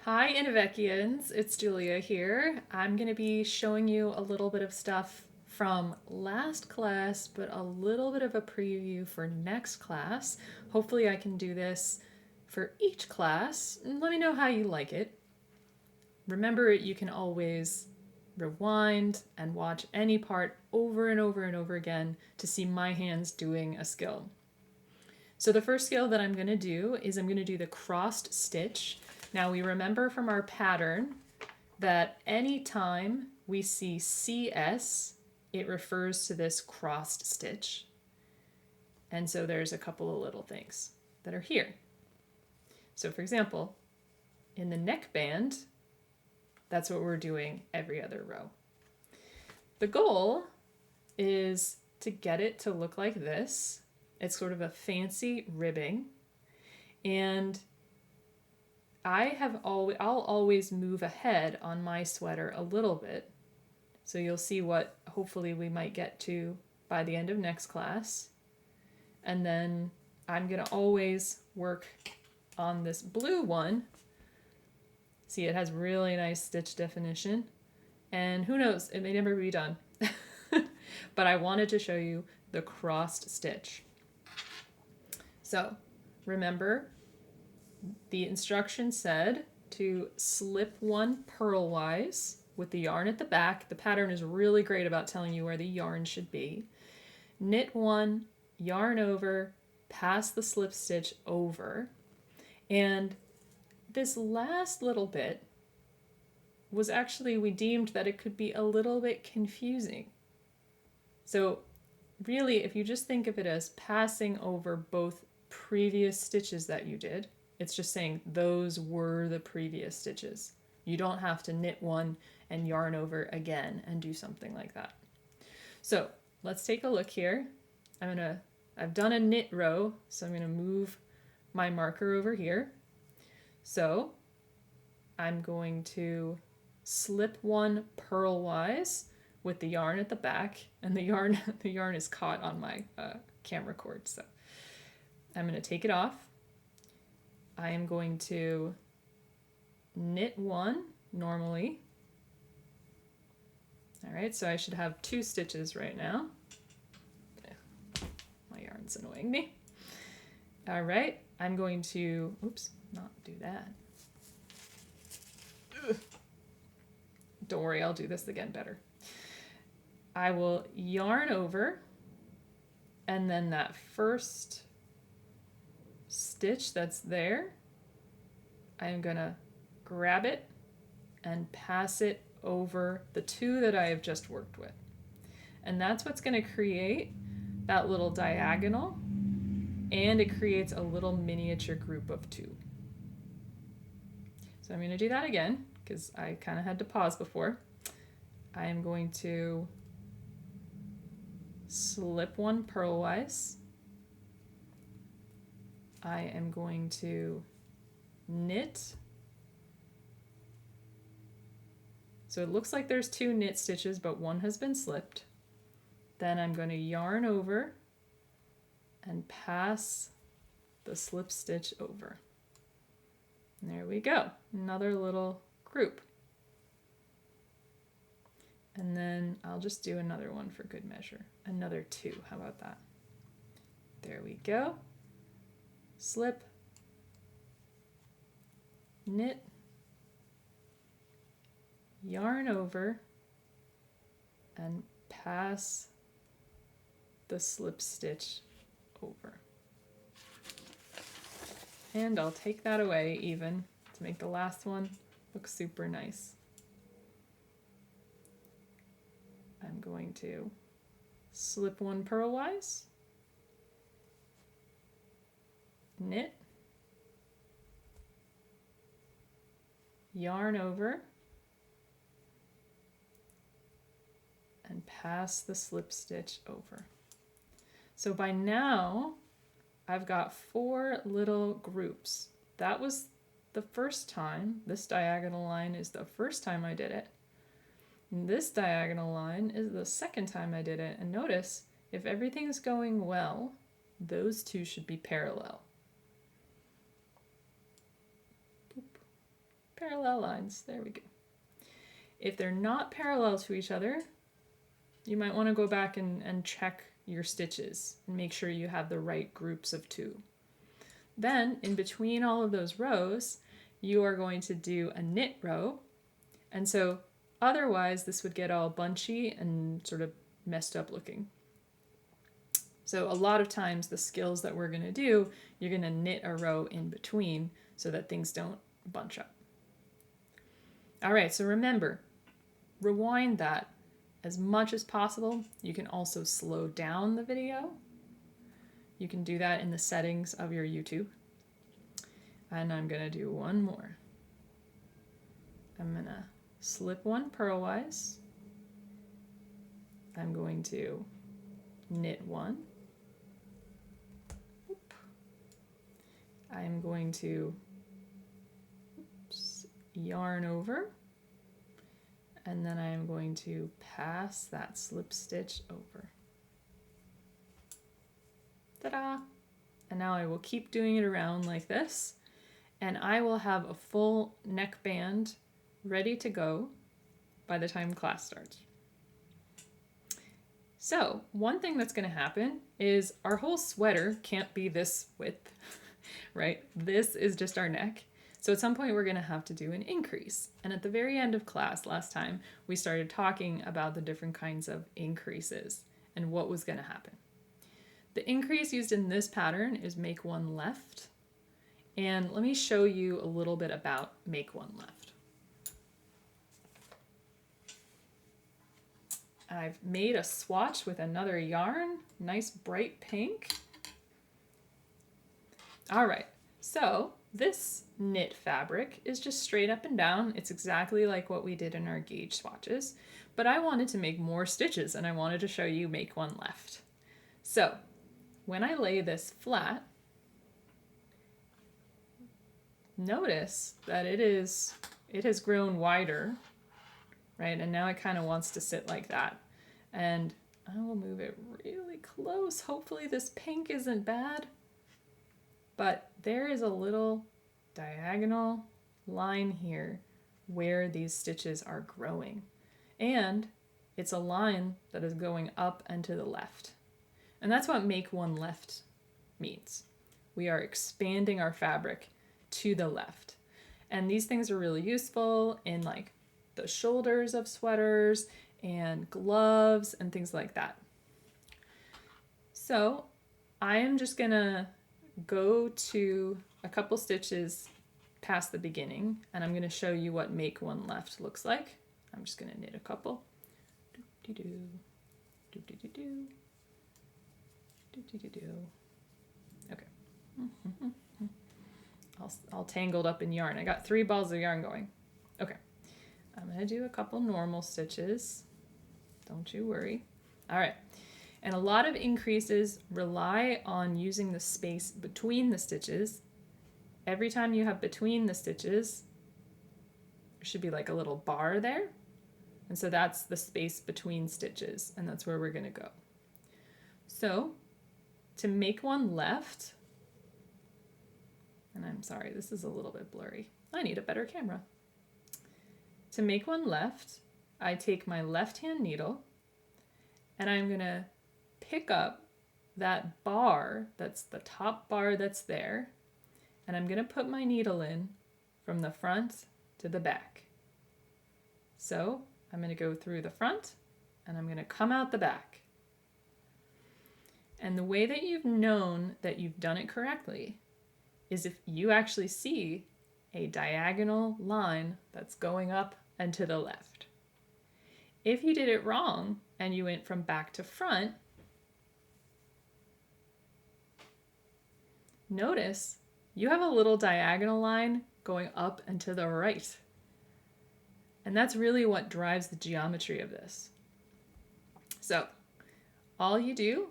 Hi Inovec-iennes, it's Julia here. I'm going to be showing you a little bit of stuff from last class, but a little bit of a preview for next class. Hopefully I can do this for each class. Let me know how you like it. Remember, you can always rewind and watch any part over and over and over again to see my hands doing a skill. So the first skill that I'm going to do is I'm going to do the crossed stitch. Now we remember from our pattern that anytime we see CS, it refers to this crossed stitch. And so there's a couple of little things that are here. So for example, in the neckband, that's what we're doing every other row. The goal is to get it to look like this. It's sort of a fancy ribbing, and I'll always move ahead on my sweater a little bit, so you'll see what hopefully we might get to by the end of next class. And then I'm gonna always work on this blue one. See, it has really nice stitch definition, and who knows, it may never be done. But I wanted to show you the crossed stitch. So remember, the instruction said to slip one purlwise with the yarn at the back. The pattern is really great about telling you where the yarn should be. Knit one, yarn over, pass the slip stitch over. And this last little bit was actually, we deemed that it could be a little bit confusing. So really, if you just think of it as passing over both previous stitches that you did, it's just saying those were the previous stitches. You don't have to knit one and yarn over again and do something like that. So let's take a look here. I've done a knit row, so I'm gonna move my marker over here. So I'm going to slip one purlwise with the yarn at the back, and the yarn is caught on my camera cord, so I'm going to take it off. I am going to knit one normally. All right, so I should have 2 stitches right now. My yarn's annoying me. All right, I'm going to, oops, not do that. Ugh. Don't worry, I'll do this again better. I will yarn over, and then that first stitch that's there, I'm gonna grab it and pass it over the 2 that I have just worked with. And that's what's gonna create that little diagonal, and it creates a little miniature group of 2. So I'm gonna do that again, because I kind of had to pause before. I am going to slip one purlwise. I am going to knit. So it looks like there's 2 knit stitches, but one has been slipped. Then I'm going to yarn over and pass the slip stitch over. And there we go, another little group. And then I'll just do another one for good measure. Another 2, how about that? There we go. Slip, knit, yarn over, and pass the slip stitch over. And I'll take that away even to make the last one look super nice. I'm going to slip one purlwise, knit, yarn over, and pass the slip stitch over. So by now I've got 4 little groups. That was the first time. This diagonal line is the first time I did it. And this diagonal line is the second time I did it. And notice, if everything's going well, those 2 should be parallel. Boop. parallel lines. There we go. If they're not parallel to each other, you might want to go back and check your stitches and make sure you have the right groups of 2. Then, in between all of those rows, you are going to do a knit row. And so, otherwise, this would get all bunchy and sort of messed up looking. So, a lot of times, the skills that we're going to do, you're going to knit a row in between so that things don't bunch up. All right, so remember, rewind that as much as possible. You can also slow down the video. You can do that in the settings of your YouTube. And I'm going to do one more. I'm going to slip one purlwise. I'm going to knit one. I'm going to yarn over. And then I'm going to pass that slip stitch over. Ta-da! And now I will keep doing it around like this, and I will have a full neckband ready to go by the time class starts. So, one thing that's going to happen is our whole sweater can't be this width, right? This is just our neck. So at some point we're going to have to do an increase. And at the very end of class last time, we started talking about the different kinds of increases and what was going to happen. The increase used in this pattern is make one left. And let me show you a little bit about make one left. I've made a swatch with another yarn, nice bright pink. All right, so this knit fabric is just straight up and down. It's exactly like what we did in our gauge swatches, but I wanted to make more stitches and I wanted to show you make one left. So when I lay this flat, notice that it has grown wider, right? And now it kind of wants to sit like that. And I will move it really close. Hopefully this pink isn't bad, but there is a little diagonal line here where these stitches are growing. And it's a line that is going up and to the left. And that's what make one left means. We are expanding our fabric to the left. And these things are really useful in like the shoulders of sweaters and gloves and things like that. So I am just gonna go to a couple stitches past the beginning and I'm gonna show you what make one left looks like. I'm just gonna knit a couple. Okay. All tangled up in yarn. I got 3 balls of yarn going. Okay. I'm going to do a couple normal stitches. Don't you worry. All right. And a lot of increases rely on using the space between the stitches. Every time you have between the stitches, there should be like a little bar there. And so that's the space between stitches, and that's where we're going to go. So to make one left, and I'm sorry, this is a little bit blurry. I need a better camera. To make one left, I take my left-hand needle and I'm gonna pick up that bar, that's the top bar that's there, and I'm gonna put my needle in from the front to the back. So I'm gonna go through the front and I'm gonna come out the back. And the way that you've known that you've done it correctly is if you actually see a diagonal line that's going up and to the left. If you did it wrong and you went from back to front, notice you have a little diagonal line going up and to the right. And that's really what drives the geometry of this. So all you do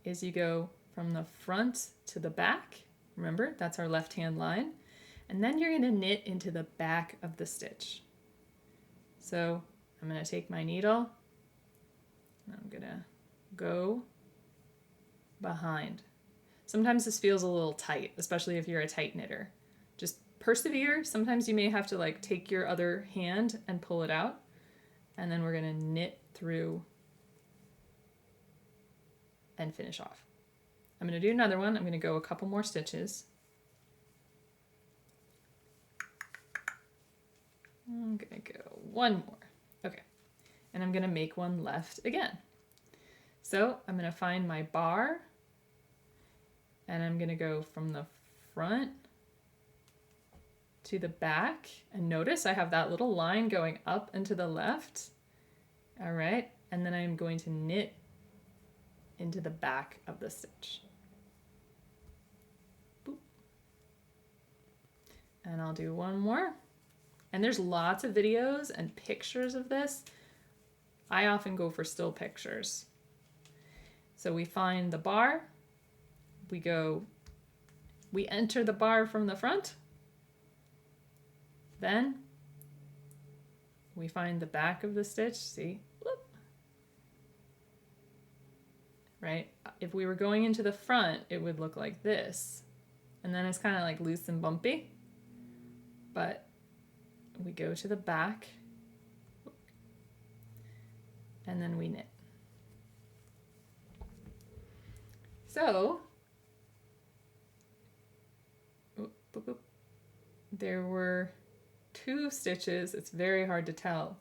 is you go from the front to the back. Remember, that's our left-hand line. And then you're going to knit into the back of the stitch. So I'm going to take my needle and I'm going to go behind. Sometimes this feels a little tight, especially if you're a tight knitter. Just persevere. Sometimes you may have to like take your other hand and pull it out. And then we're going to knit through and finish off. I'm going to do another one. I'm going to go a couple more stitches. I'm going to go one more. Okay. And I'm going to make one left again. So I'm going to find my bar and I'm going to go from the front to the back, and notice I have that little line going up and to the left. All right, and then I'm going to knit into the back of the stitch. Boop. And I'll do one more. And there's lots of videos and pictures of this. I often go for still pictures. So we find the bar, we enter the bar from the front, then we find the back of the stitch, see, whoop. Right? If we were going into the front, it would look like this. And then it's kind of like loose and bumpy. But we go to the back, and then we knit. So, there were 2 stitches. It's very hard to tell,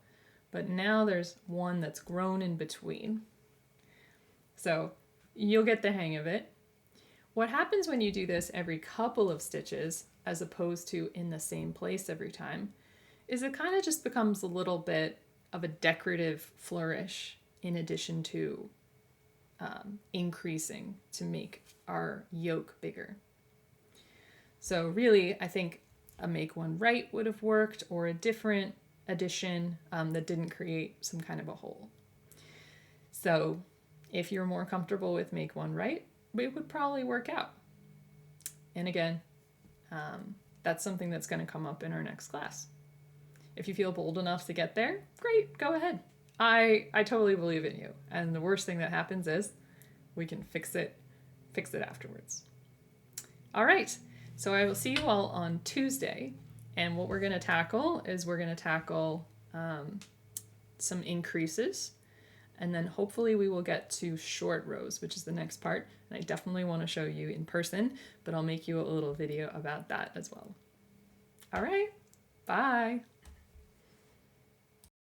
but now there's one that's grown in between. So you'll get the hang of it. What happens when you do this every couple of stitches, as opposed to in the same place every time, is it kind of just becomes a little bit of a decorative flourish in addition to increasing to make our yoke bigger. So really, I think a make one right would have worked, or a different addition that didn't create some kind of a hole. So if you're more comfortable with make one right, it would probably work out. And again, that's something that's going to come up in our next class. If you feel bold enough to get there, great, go ahead. I totally believe in you. And the worst thing that happens is we can fix it afterwards. All right, so I will see you all on Tuesday. And what we're going to tackle is some increases. And then hopefully we will get to short rows, which is the next part. And I definitely want to show you in person, but I'll make you a little video about that as well. All right, bye.